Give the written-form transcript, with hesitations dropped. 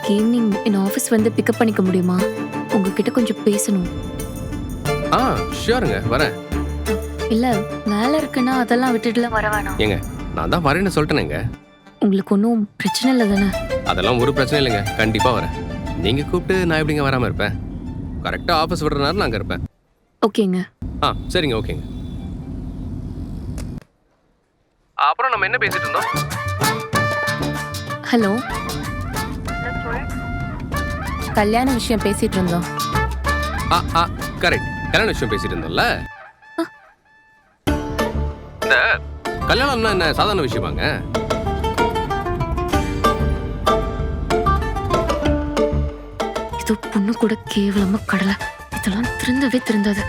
இன்னைக்கு ஈவினிங் என் ஆஃபீஸ் வந்து பிக்கப் பண்ணிக்க முடியுமா? உங்ககிட்ட கொஞ்சம் பேசணும். ஆ ஷியோருங்க வரேன். இல்ல வேலை இருக்குன்னா அதெல்லாம் விட்டுட்டுலாம் வர வேணாம். ஏங்க நான் தான் வரேன்னு சொல்லிட்டேனேங்க. உங்களுக்கு ஒன்றும் பிரச்சனை இல்லை தானே? அதெல்லாம் ஒரு பிரச்சனை இல்லைங்க, கண்டிப்பா வரேன். நீங்க கூப்பிட்டு நான் எப்படிங்க வராம இருப்பேன்? கரெக்டா ஆஃபீஸ் விடுற நேரம் நான் அங்க இருப்பேன். ஓகேங்க. ஆ சரிங்க, ஓகேங்க. அப்புறம் நம்ம என்ன பேசிட்டு இருந்தோம்? ஹலோ, கல்யாண விஷயம் பேசிட்டு இருந்தோம். கரெக்ட், கல்யாண விஷயம் பேசிட்டு இருந்தோம்ல. இந்த கல்யாணம்னா என்ன சாதாரண விஷயமாங்க? இது பொண்ணு கூட கேவலமா கடலை, இதெல்லாம் திருந்தவே திருந்தாது.